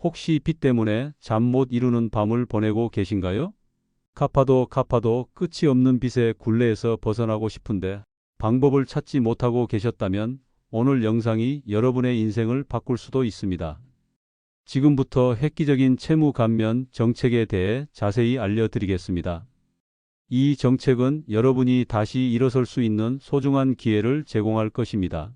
혹시 빚 때문에 잠 못 이루는 밤을 보내고 계신가요? 갚아도 끝이 없는 빚의 굴레에서 벗어나고 싶은데 방법을 찾지 못하고 계셨다면 오늘 영상이 여러분의 인생을 바꿀 수도 있습니다. 지금부터 획기적인 채무 감면 정책에 대해 자세히 알려드리겠습니다. 이 정책은 여러분이 다시 일어설 수 있는 소중한 기회를 제공할 것입니다.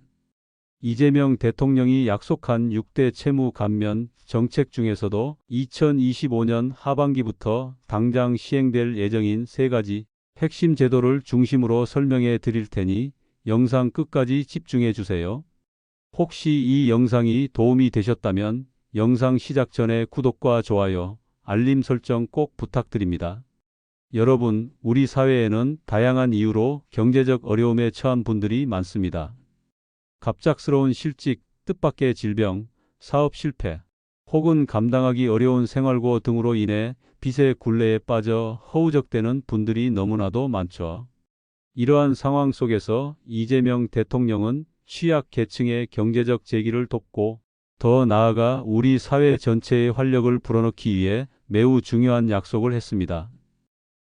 이재명 대통령이 약속한 6대 채무 감면 정책 중에서도 2025년 하반기부터 당장 시행될 예정인 3가지 핵심 제도를 중심으로 설명해 드릴 테니 영상 끝까지 집중해 주세요. 혹시 이 영상이 도움이 되셨다면 영상 시작 전에 구독과 좋아요, 알림 설정 꼭 부탁드립니다. 여러분, 우리 사회에는 다양한 이유로 경제적 어려움에 처한 분들이 많습니다. 갑작스러운 실직, 뜻밖의 질병, 사업 실패, 혹은 감당하기 어려운 생활고 등으로 인해 빚의 굴레에 빠져 허우적대는 분들이 너무나도 많죠. 이러한 상황 속에서 이재명 대통령은 취약계층의 경제적 재기를 돕고 더 나아가 우리 사회 전체의 활력을 불어넣기 위해 매우 중요한 약속을 했습니다.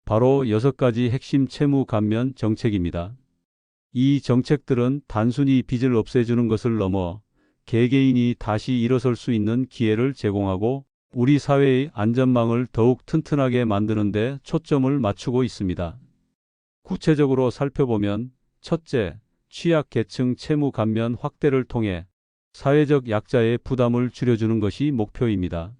바로 6가지 핵심 채무 감면 정책입니다. 이 정책들은 단순히 빚을 없애주는 것을 넘어 개개인이 다시 일어설 수 있는 기회를 제공하고 우리 사회의 안전망을 더욱 튼튼하게 만드는 데 초점을 맞추고 있습니다. 구체적으로 살펴보면 첫째, 취약계층 채무 감면 확대를 통해 사회적 약자의 부담을 줄여주는 것이 목표입니다.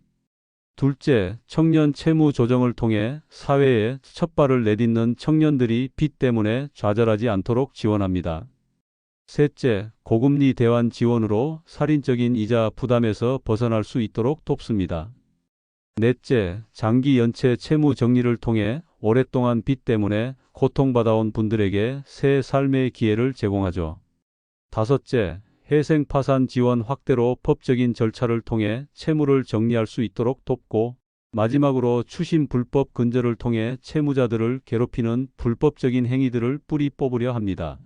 둘째, 청년 채무 조정을 통해 사회에 첫 발을 내딛는 청년들이 빚 때문에 좌절하지 않도록 지원합니다. 셋째, 고금리 대환 지원으로 살인적인 이자 부담에서 벗어날 수 있도록 돕습니다. 넷째, 장기 연체 채무 정리를 통해 오랫동안 빚 때문에 고통받아온 분들에게 새 삶의 기회를 제공하죠. 다섯째, 회생 파산 지원 확대로 법적인 절차를 통해 채무를 정리할 수 있도록 돕고 마지막으로 추심 불법 근저를 통해 채무자들을 괴롭히는 불법적인 행위들을 뿌리 뽑으려 합니다.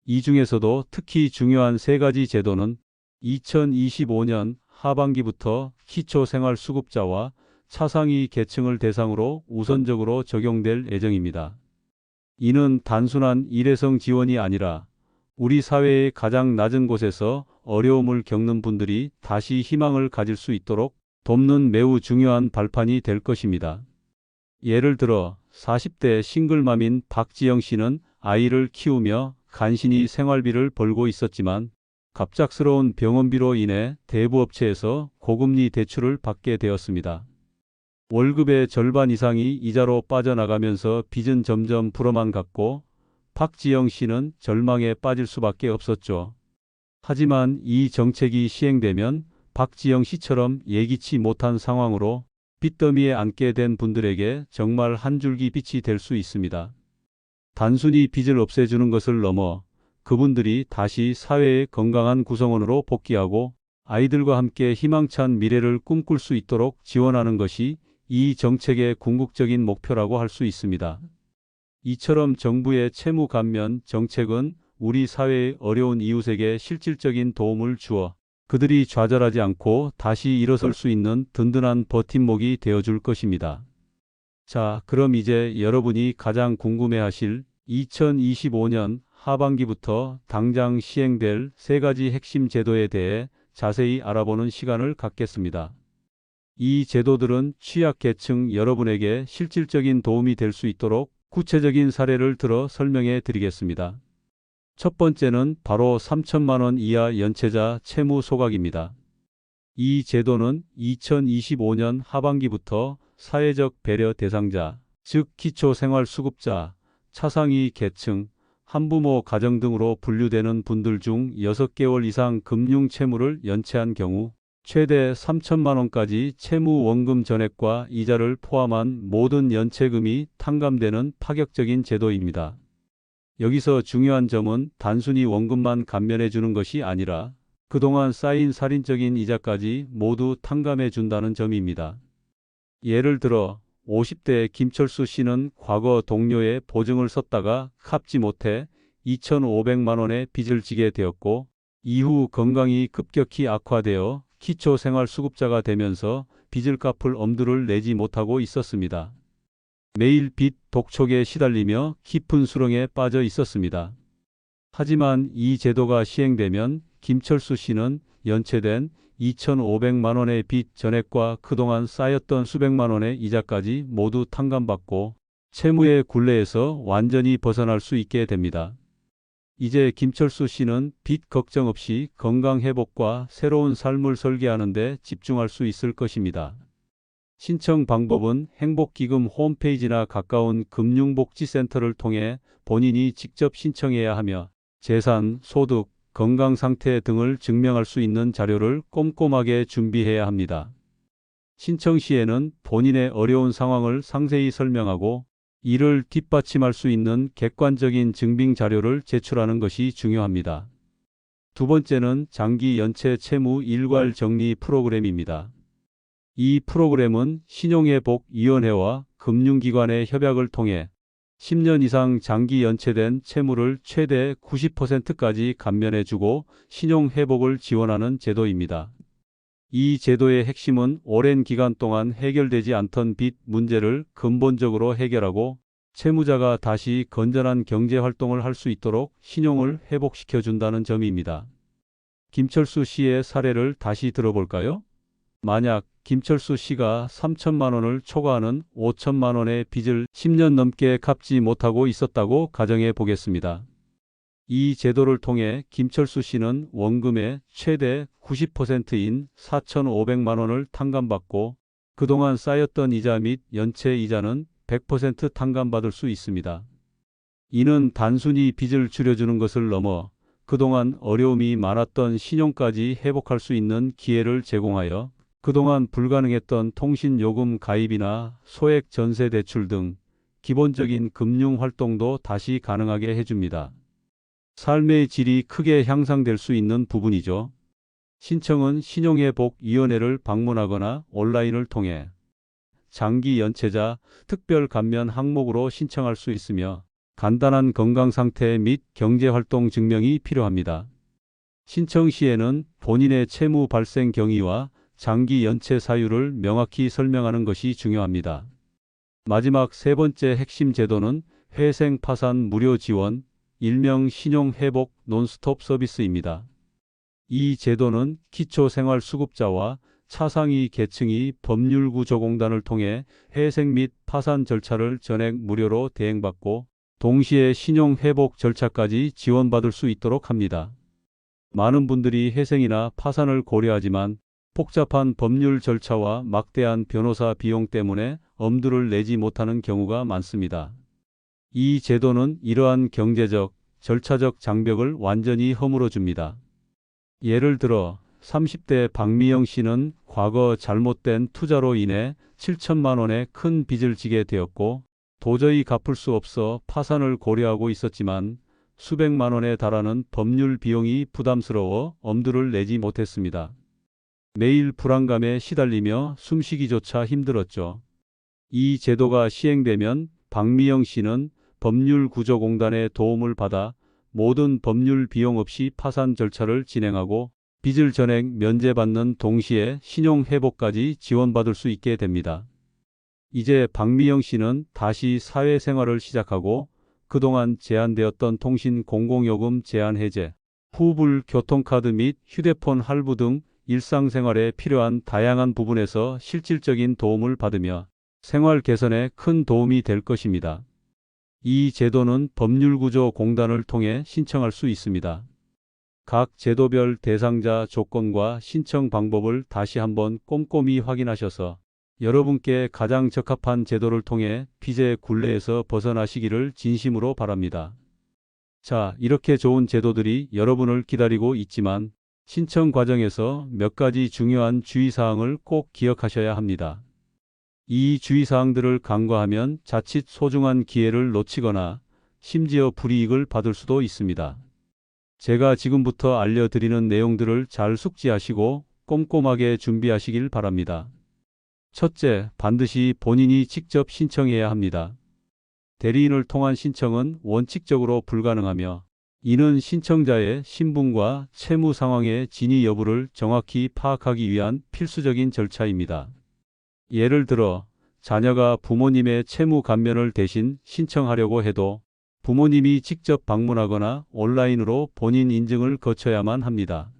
이 중에서도 특히 중요한 3가지 제도는 2025년 하반기부터 기초생활수급자와 차상위 계층을 대상으로 우선적으로 적용될 예정입니다. 이는 단순한 일회성 지원이 아니라 우리 사회의 가장 낮은 곳에서 어려움을 겪는 분들이 다시 희망을 가질 수 있도록 돕는 매우 중요한 발판이 될 것입니다. 예를 들어 40대 싱글맘인 박지영 씨는 아이를 키우며 간신히 생활비를 벌고 있었지만 갑작스러운 병원비로 인해 대부업체에서 고금리 대출을 받게 되었습니다. 월급의 절반 이상이 이자로 빠져나가면서 빚은 점점 불어만 갔고 박지영 씨는 절망에 빠질 수밖에 없었죠. 하지만 이 정책이 시행되면 박지영 씨처럼 예기치 못한 상황으로 빚더미에 앉게 된 분들에게 정말 한 줄기 빛이 될 수 있습니다. 단순히 빚을 없애주는 것을 넘어 그분들이 다시 사회의 건강한 구성원으로 복귀하고 아이들과 함께 희망찬 미래를 꿈꿀 수 있도록 지원하는 것이 이 정책의 궁극적인 목표라고 할 수 있습니다. 이처럼 정부의 채무 감면 정책은 우리 사회의 어려운 이웃에게 실질적인 도움을 주어 그들이 좌절하지 않고 다시 일어설 수 있는 든든한 버팀목이 되어줄 것입니다. 자, 그럼 이제 여러분이 가장 궁금해하실 2025년 하반기부터 당장 시행될 3가지 핵심 제도에 대해 자세히 알아보는 시간을 갖겠습니다. 이 제도들은 취약계층 여러분에게 실질적인 도움이 될 수 있도록 구체적인 사례를 들어 설명해 드리겠습니다. 첫 번째는 바로 3천만 원 이하 연체자 채무 소각입니다. 이 제도는 2025년 하반기부터 사회적 배려 대상자, 즉 기초생활수급자, 차상위 계층, 한부모 가정 등으로 분류되는 분들 중 6개월 이상 금융 채무를 연체한 경우 최대 3천만 원까지 채무 원금 전액과 이자를 포함한 모든 연체금이 탕감되는 파격적인 제도입니다. 여기서 중요한 점은 단순히 원금만 감면해 주는 것이 아니라 그동안 쌓인 살인적인 이자까지 모두 탕감해 준다는 점입니다. 예를 들어 50대 김철수 씨는 과거 동료의 보증을 섰다가 갚지 못해 2,500만 원의 빚을 지게 되었고 이후 건강이 급격히 악화되어 기초생활수급자가 되면서 빚을 갚을 엄두를 내지 못하고 있었습니다. 매일 빚 독촉에 시달리며 깊은 수렁에 빠져 있었습니다. 하지만 이 제도가 시행되면 김철수 씨는 연체된 2,500만 원의 빚 전액과 그동안 쌓였던 수백만 원의 이자까지 모두 탕감받고 채무의 굴레에서 완전히 벗어날 수 있게 됩니다. 이제 김철수 씨는 빚 걱정 없이 건강 회복과 새로운 삶을 설계하는 데 집중할 수 있을 것입니다. 신청 방법은 행복기금 홈페이지나 가까운 금융복지센터를 통해 본인이 직접 신청해야 하며 재산, 소득, 건강 상태 등을 증명할 수 있는 자료를 꼼꼼하게 준비해야 합니다. 신청 시에는 본인의 어려운 상황을 상세히 설명하고 이를 뒷받침할 수 있는 객관적인 증빙 자료를 제출하는 것이 중요합니다. 두 번째는 장기 연체 채무 일괄 정리 프로그램입니다. 이 프로그램은 신용회복위원회와 금융기관의 협약을 통해 10년 이상 장기 연체된 채무를 최대 90%까지 감면해주고 신용회복을 지원하는 제도입니다. 이 제도의 핵심은 오랜 기간 동안 해결되지 않던 빚 문제를 근본적으로 해결하고 채무자가 다시 건전한 경제활동을 할 수 있도록 신용을 회복시켜준다는 점입니다. 김철수 씨의 사례를 다시 들어볼까요? 만약 김철수 씨가 3천만 원을 초과하는 5천만 원의 빚을 10년 넘게 갚지 못하고 있었다고 가정해 보겠습니다. 이 제도를 통해 김철수 씨는 원금의 최대 90%인 4,500만 원을 탕감받고 그동안 쌓였던 이자 및 연체 이자는 100% 탕감받을 수 있습니다. 이는 단순히 빚을 줄여주는 것을 넘어 그동안 어려움이 많았던 신용까지 회복할 수 있는 기회를 제공하여 그동안 불가능했던 통신요금 가입이나 소액 전세 대출 등 기본적인 금융활동도 다시 가능하게 해줍니다. 삶의 질이 크게 향상될 수 있는 부분이죠. 신청은 신용회복위원회를 방문하거나 온라인을 통해 장기 연체자 특별 감면 항목으로 신청할 수 있으며 간단한 건강 상태 및 경제활동 증명이 필요합니다. 신청 시에는 본인의 채무 발생 경위와 장기 연체 사유를 명확히 설명하는 것이 중요합니다. 마지막 세 번째 핵심 제도는 회생 파산 무료 지원, 일명 신용회복 논스톱 서비스입니다. 이 제도는 기초생활수급자와 차상위 계층이 법률구조공단을 통해 회생 및 파산 절차를 전액 무료로 대행받고 동시에 신용회복 절차까지 지원받을 수 있도록 합니다. 많은 분들이 회생이나 파산을 고려하지만 복잡한 법률 절차와 막대한 변호사 비용 때문에 엄두를 내지 못하는 경우가 많습니다. 이 제도는 이러한 경제적, 절차적 장벽을 완전히 허물어 줍니다. 예를 들어 30대 박미영 씨는 과거 잘못된 투자로 인해 7천만 원의 큰 빚을 지게 되었고 도저히 갚을 수 없어 파산을 고려하고 있었지만 수백만 원에 달하는 법률 비용이 부담스러워 엄두를 내지 못했습니다. 매일 불안감에 시달리며 숨쉬기조차 힘들었죠. 이 제도가 시행되면 박미영 씨는 법률구조공단의 도움을 받아 모든 법률 비용 없이 파산 절차를 진행하고 빚을 전액 면제받는 동시에 신용회복까지 지원받을 수 있게 됩니다. 이제 박미영 씨는 다시 사회생활을 시작하고 그동안 제한되었던 통신 공공요금 제한 해제, 후불 교통카드 및 휴대폰 할부 등 일상생활에 필요한 다양한 부분에서 실질적인 도움을 받으며 생활 개선에 큰 도움이 될 것입니다. 이 제도는 법률구조공단을 통해 신청할 수 있습니다. 각 제도별 대상자 조건과 신청 방법을 다시 한번 꼼꼼히 확인하셔서 여러분께 가장 적합한 제도를 통해 빚의 굴레에서 벗어나시기를 진심으로 바랍니다. 자, 이렇게 좋은 제도들이 여러분을 기다리고 있지만 신청 과정에서 몇 가지 중요한 주의사항을 꼭 기억하셔야 합니다. 이 주의사항들을 간과하면 자칫 소중한 기회를 놓치거나 심지어 불이익을 받을 수도 있습니다. 제가 지금부터 알려드리는 내용들을 잘 숙지하시고 꼼꼼하게 준비하시길 바랍니다. 첫째, 반드시 본인이 직접 신청해야 합니다. 대리인을 통한 신청은 원칙적으로 불가능하며 이는 신청자의 신분과 채무 상황의 진위 여부를 정확히 파악하기 위한 필수적인 절차입니다. 예를 들어 자녀가 부모님의 채무 감면을 대신 신청하려고 해도 부모님이 직접 방문하거나 온라인으로 본인 인증을 거쳐야만 합니다.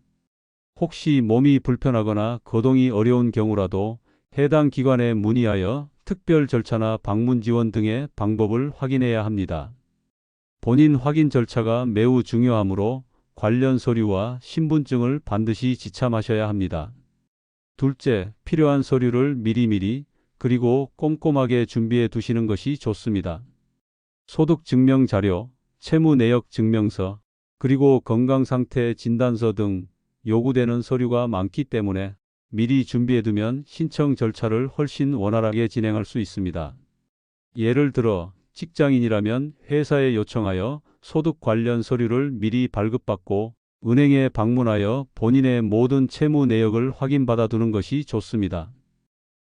혹시 몸이 불편하거나 거동이 어려운 경우라도 해당 기관에 문의하여 특별 절차나 방문 지원 등의 방법을 확인해야 합니다. 본인 확인 절차가 매우 중요하므로 관련 서류와 신분증을 반드시 지참하셔야 합니다. 둘째, 필요한 서류를 미리미리 그리고 꼼꼼하게 준비해 두시는 것이 좋습니다. 소득 증명 자료, 채무 내역 증명서, 그리고 건강상태 진단서 등 요구되는 서류가 많기 때문에 미리 준비해 두면 신청 절차를 훨씬 원활하게 진행할 수 있습니다. 예를 들어 직장인이라면 회사에 요청하여 소득 관련 서류를 미리 발급받고 은행에 방문하여 본인의 모든 채무 내역을 확인받아 두는 것이 좋습니다.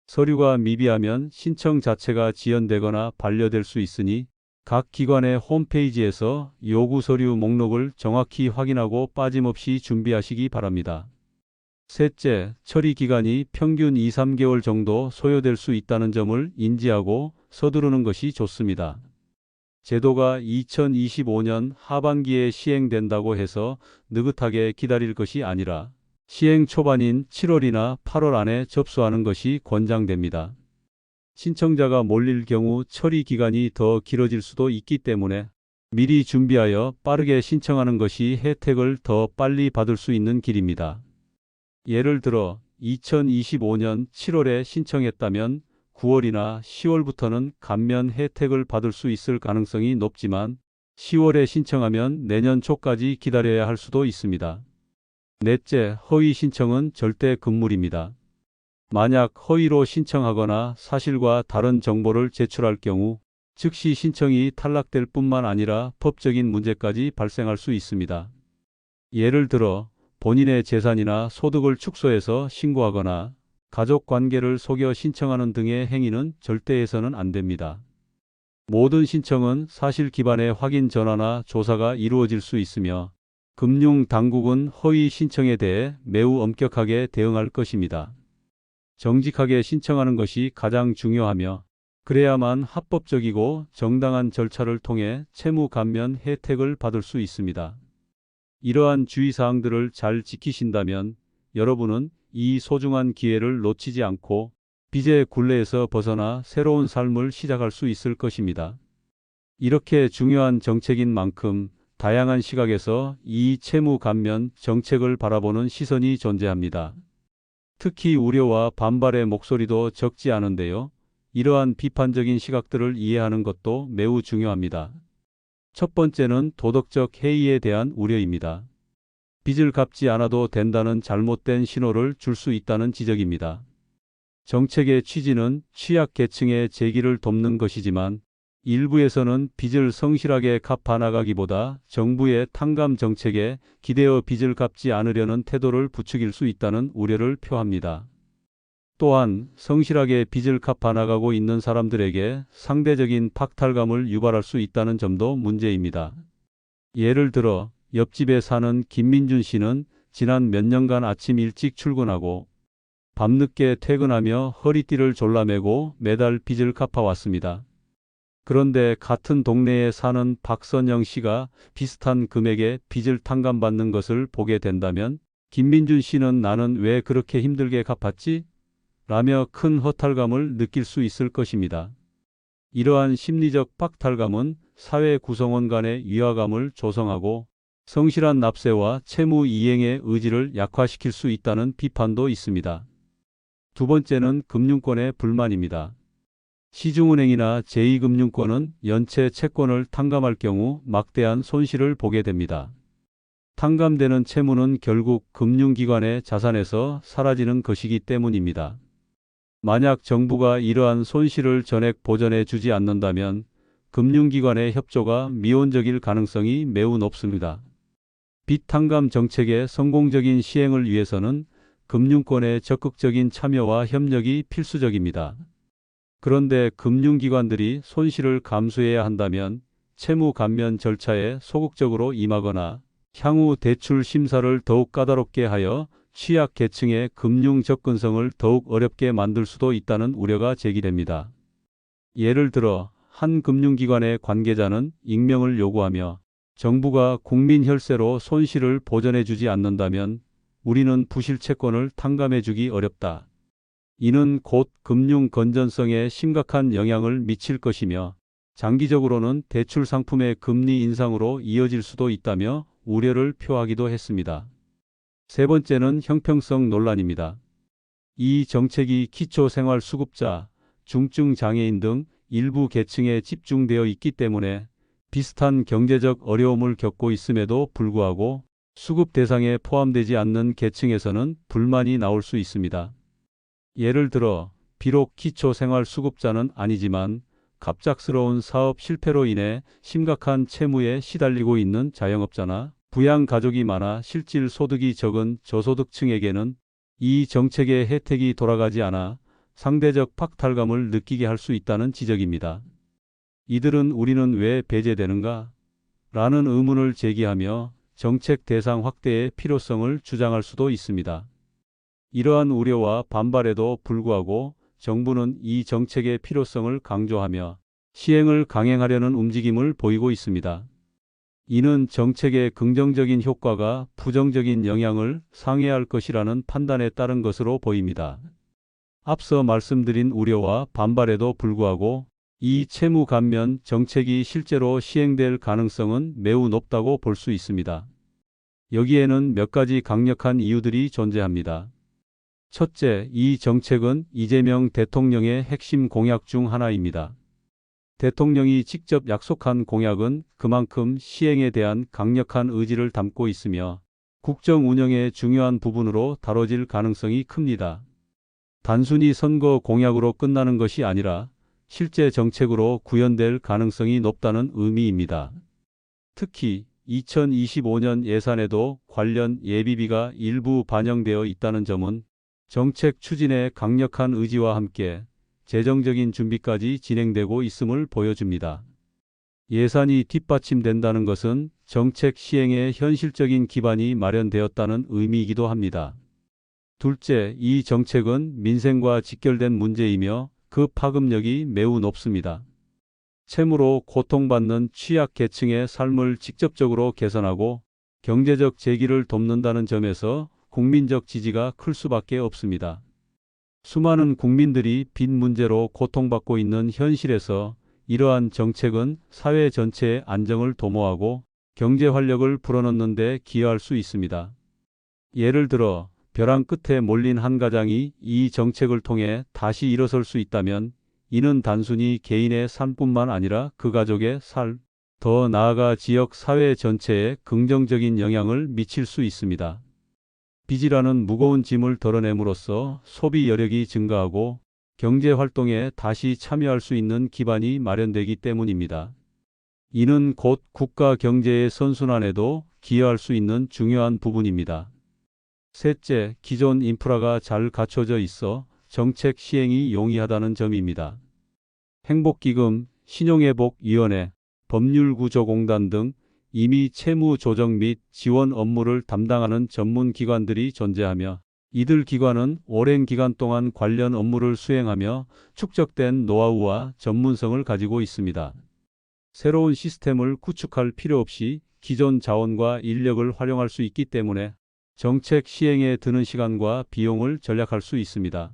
서류가 미비하면 신청 자체가 지연되거나 반려될 수 있으니 각 기관의 홈페이지에서 요구 서류 목록을 정확히 확인하고 빠짐없이 준비하시기 바랍니다. 셋째, 처리 기간이 평균 2~3개월 정도 소요될 수 있다는 점을 인지하고 서두르는 것이 좋습니다. 제도가 2025년 하반기에 시행된다고 해서 느긋하게 기다릴 것이 아니라 시행 초반인 7월이나 8월 안에 접수하는 것이 권장됩니다. 신청자가 몰릴 경우 처리 기간이 더 길어질 수도 있기 때문에 미리 준비하여 빠르게 신청하는 것이 혜택을 더 빨리 받을 수 있는 길입니다. 예를 들어 2025년 7월에 신청했다면 9월이나 10월부터는 감면 혜택을 받을 수 있을 가능성이 높지만 10월에 신청하면 내년 초까지 기다려야 할 수도 있습니다. 넷째, 허위 신청은 절대 금물입니다. 만약 허위로 신청하거나 사실과 다른 정보를 제출할 경우 즉시 신청이 탈락될 뿐만 아니라 법적인 문제까지 발생할 수 있습니다. 예를 들어 본인의 재산이나 소득을 축소해서 신고하거나 가족 관계를 속여 신청하는 등의 행위는 절대 해서는 안 됩니다. 모든 신청은 사실 기반의 확인 전화나 조사가 이루어질 수 있으며 금융당국은 허위 신청에 대해 매우 엄격하게 대응할 것입니다. 정직하게 신청하는 것이 가장 중요하며 그래야만 합법적이고 정당한 절차를 통해 채무 감면 혜택을 받을 수 있습니다. 이러한 주의사항들을 잘 지키신다면 여러분은 이 소중한 기회를 놓치지 않고 빚의 굴레에서 벗어나 새로운 삶을 시작할 수 있을 것입니다. 이렇게 중요한 정책인 만큼 다양한 시각에서 이 채무 감면 정책을 바라보는 시선이 존재합니다. 특히 우려와 반발의 목소리도 적지 않은데요. 이러한 비판적인 시각들을 이해하는 것도 매우 중요합니다. 첫 번째는 도덕적 해이에 대한 우려입니다. 빚을 갚지 않아도 된다는 잘못된 신호를 줄 수 있다는 지적입니다. 정책의 취지는 취약계층의 재기를 돕는 것이지만 일부에서는 빚을 성실하게 갚아 나가기보다 정부의 탕감 정책에 기대어 빚을 갚지 않으려는 태도를 부추길 수 있다는 우려를 표합니다. 또한 성실하게 빚을 갚아 나가고 있는 사람들에게 상대적인 박탈감을 유발할 수 있다는 점도 문제입니다. 예를 들어 옆집에 사는 김민준 씨는 지난 몇 년간 아침 일찍 출근하고 밤늦게 퇴근하며 허리띠를 졸라매고 매달 빚을 갚아왔습니다. 그런데 같은 동네에 사는 박선영 씨가 비슷한 금액의 빚을 탕감받는 것을 보게 된다면 김민준 씨는 나는 왜 그렇게 힘들게 갚았지? 라며 큰 허탈감을 느낄 수 있을 것입니다. 이러한 심리적 박탈감은 사회 구성원 간의 위화감을 조성하고 성실한 납세와 채무 이행의 의지를 약화시킬 수 있다는 비판도 있습니다. 두 번째는 금융권의 불만입니다. 시중은행이나 제2금융권은 연체 채권을 탕감할 경우 막대한 손실을 보게 됩니다. 탕감되는 채무는 결국 금융기관의 자산에서 사라지는 것이기 때문입니다. 만약 정부가 이러한 손실을 전액 보전해 주지 않는다면 금융기관의 협조가 미온적일 가능성이 매우 높습니다. 빚 탕감 정책의 성공적인 시행을 위해서는 금융권의 적극적인 참여와 협력이 필수적입니다. 그런데 금융기관들이 손실을 감수해야 한다면 채무 감면 절차에 소극적으로 임하거나 향후 대출 심사를 더욱 까다롭게 하여 취약 계층의 금융 접근성을 더욱 어렵게 만들 수도 있다는 우려가 제기됩니다. 예를 들어 한 금융기관의 관계자는 익명을 요구하며 정부가 국민 혈세로 손실을 보전해주지 않는다면 우리는 부실 채권을 탕감해주기 어렵다. 이는 곧 금융 건전성에 심각한 영향을 미칠 것이며 장기적으로는 대출 상품의 금리 인상으로 이어질 수도 있다며 우려를 표하기도 했습니다. 세 번째는 형평성 논란입니다. 이 정책이 기초생활수급자, 중증장애인 등 일부 계층에 집중되어 있기 때문에 비슷한 경제적 어려움을 겪고 있음에도 불구하고 수급 대상에 포함되지 않는 계층에서는 불만이 나올 수 있습니다. 예를 들어 비록 기초생활수급자는 아니지만 갑작스러운 사업 실패로 인해 심각한 채무에 시달리고 있는 자영업자나 부양가족이 많아 실질 소득이 적은 저소득층에게는 이 정책의 혜택이 돌아가지 않아 상대적 박탈감을 느끼게 할 수 있다는 지적입니다. 이들은 우리는 왜 배제되는가? 라는 의문을 제기하며 정책 대상 확대의 필요성을 주장할 수도 있습니다. 이러한 우려와 반발에도 불구하고 정부는 이 정책의 필요성을 강조하며 시행을 강행하려는 움직임을 보이고 있습니다. 이는 정책의 긍정적인 효과가 부정적인 영향을 상회할 것이라는 판단에 따른 것으로 보입니다. 앞서 말씀드린 우려와 반발에도 불구하고 이 채무 감면 정책이 실제로 시행될 가능성은 매우 높다고 볼 수 있습니다. 여기에는 몇 가지 강력한 이유들이 존재합니다. 첫째, 이 정책은 이재명 대통령의 핵심 공약 중 하나입니다. 대통령이 직접 약속한 공약은 그만큼 시행에 대한 강력한 의지를 담고 있으며 국정 운영의 중요한 부분으로 다뤄질 가능성이 큽니다. 단순히 선거 공약으로 끝나는 것이 아니라 실제 정책으로 구현될 가능성이 높다는 의미입니다. 특히 2025년 예산에도 관련 예비비가 일부 반영되어 있다는 점은 정책 추진의 강력한 의지와 함께 재정적인 준비까지 진행되고 있음을 보여줍니다. 예산이 뒷받침된다는 것은 정책 시행에 현실적인 기반이 마련되었다는 의미이기도 합니다. 둘째, 이 정책은 민생과 직결된 문제이며 그 파급력이 매우 높습니다. 채무로 고통받는 취약계층의 삶을 직접적으로 개선하고 경제적 재기를 돕는다는 점에서 국민적 지지가 클 수밖에 없습니다. 수많은 국민들이 빚 문제로 고통받고 있는 현실에서 이러한 정책은 사회 전체의 안정을 도모하고 경제 활력을 불어넣는 데 기여할 수 있습니다. 예를 들어 벼랑 끝에 몰린 한 가장이 이 정책을 통해 다시 일어설 수 있다면 이는 단순히 개인의 삶뿐만 아니라 그 가족의 삶, 더 나아가 지역 사회 전체에 긍정적인 영향을 미칠 수 있습니다. 빚이라는 무거운 짐을 덜어냄으로써 소비 여력이 증가하고 경제 활동에 다시 참여할 수 있는 기반이 마련되기 때문입니다. 이는 곧 국가 경제의 선순환에도 기여할 수 있는 중요한 부분입니다. 셋째, 기존 인프라가 잘 갖춰져 있어 정책 시행이 용이하다는 점입니다. 행복기금, 신용회복위원회, 법률구조공단 등 이미 채무 조정 및 지원 업무를 담당하는 전문 기관들이 존재하며 이들 기관은 오랜 기간 동안 관련 업무를 수행하며 축적된 노하우와 전문성을 가지고 있습니다. 새로운 시스템을 구축할 필요 없이 기존 자원과 인력을 활용할 수 있기 때문에 정책 시행에 드는 시간과 비용을 절약할 수 있습니다.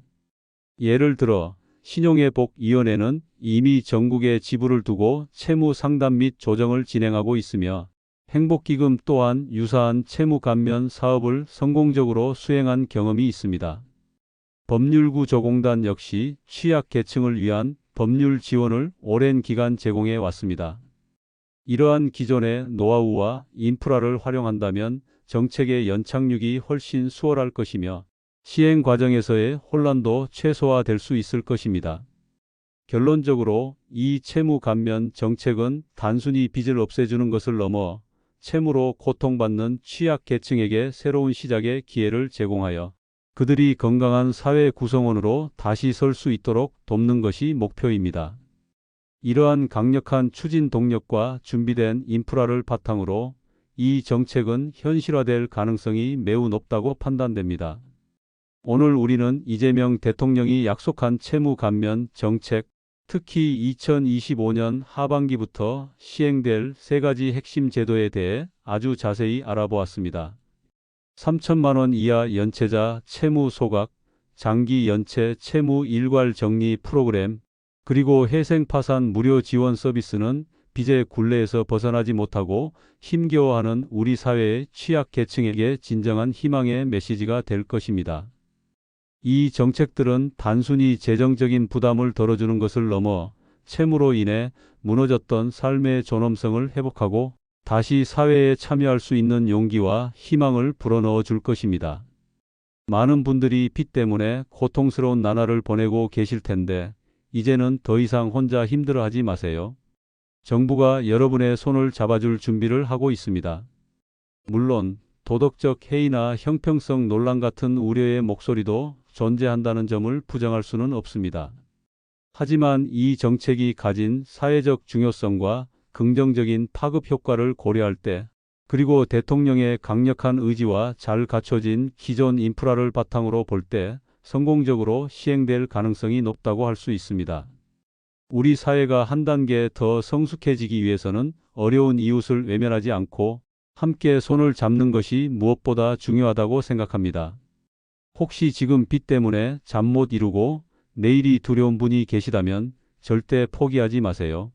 예를 들어 신용회복위원회는 이미 전국에 지부를 두고 채무 상담 및 조정을 진행하고 있으며 행복기금 또한 유사한 채무 감면 사업을 성공적으로 수행한 경험이 있습니다. 법률구조공단 역시 취약계층을 위한 법률 지원을 오랜 기간 제공해 왔습니다. 이러한 기존의 노하우와 인프라를 활용한다면 정책의 연착륙이 훨씬 수월할 것이며 시행 과정에서의 혼란도 최소화될 수 있을 것입니다. 결론적으로 이 채무 감면 정책은 단순히 빚을 없애주는 것을 넘어 채무로 고통받는 취약계층에게 새로운 시작의 기회를 제공하여 그들이 건강한 사회 구성원으로 다시 설 수 있도록 돕는 것이 목표입니다. 이러한 강력한 추진 동력과 준비된 인프라를 바탕으로 이 정책은 현실화될 가능성이 매우 높다고 판단됩니다. 오늘 우리는 이재명 대통령이 약속한 채무 감면 정책, 특히 2025년 하반기부터 시행될 세 가지 핵심 제도에 대해 아주 자세히 알아보았습니다. 3천만 원 이하 연체자 채무 소각, 장기 연체 채무 일괄 정리 프로그램, 그리고 회생 파산 무료 지원 서비스는 빚의 굴레에서 벗어나지 못하고 힘겨워하는 우리 사회의 취약계층에게 진정한 희망의 메시지가 될 것입니다. 이 정책들은 단순히 재정적인 부담을 덜어주는 것을 넘어 채무로 인해 무너졌던 삶의 존엄성을 회복하고 다시 사회에 참여할 수 있는 용기와 희망을 불어넣어 줄 것입니다. 많은 분들이 빚 때문에 고통스러운 나날을 보내고 계실 텐데 이제는 더 이상 혼자 힘들어하지 마세요. 정부가 여러분의 손을 잡아줄 준비를 하고 있습니다. 물론 도덕적 해이나 형평성 논란 같은 우려의 목소리도 존재한다는 점을 부정할 수는 없습니다. 하지만 이 정책이 가진 사회적 중요성과 긍정적인 파급 효과를 고려할 때, 그리고 대통령의 강력한 의지와 잘 갖춰진 기존 인프라를 바탕으로 볼 때 성공적으로 시행될 가능성이 높다고 할 수 있습니다. 우리 사회가 한 단계 더 성숙해지기 위해서는 어려운 이웃을 외면하지 않고 함께 손을 잡는 것이 무엇보다 중요하다고 생각합니다. 혹시 지금 빚 때문에 잠 못 이루고 내일이 두려운 분이 계시다면 절대 포기하지 마세요.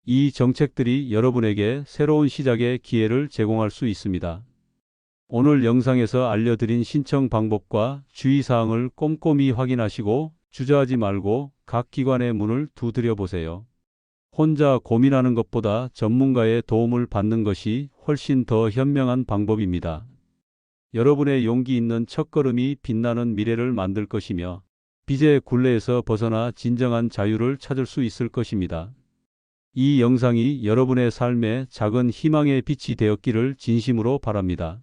이 정책들이 여러분에게 새로운 시작의 기회를 제공할 수 있습니다. 오늘 영상에서 알려드린 신청 방법과 주의사항을 꼼꼼히 확인하시고 주저하지 말고 각 기관의 문을 두드려 보세요. 혼자 고민하는 것보다 전문가의 도움을 받는 것이 훨씬 더 현명한 방법입니다. 여러분의 용기 있는 첫걸음이 빛나는 미래를 만들 것이며 빚의 굴레에서 벗어나 진정한 자유를 찾을 수 있을 것입니다. 이 영상이 여러분의 삶에 작은 희망의 빛이 되었기를 진심으로 바랍니다.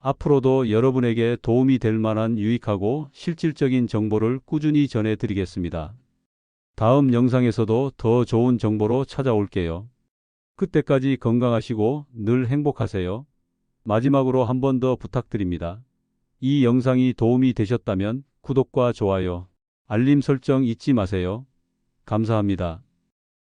앞으로도 여러분에게 도움이 될 만한 유익하고 실질적인 정보를 꾸준히 전해드리겠습니다. 다음 영상에서도 더 좋은 정보로 찾아올게요. 그때까지 건강하시고 늘 행복하세요. 마지막으로 한 번 더 부탁드립니다. 이 영상이 도움이 되셨다면 구독과 좋아요, 알림 설정 잊지 마세요. 감사합니다.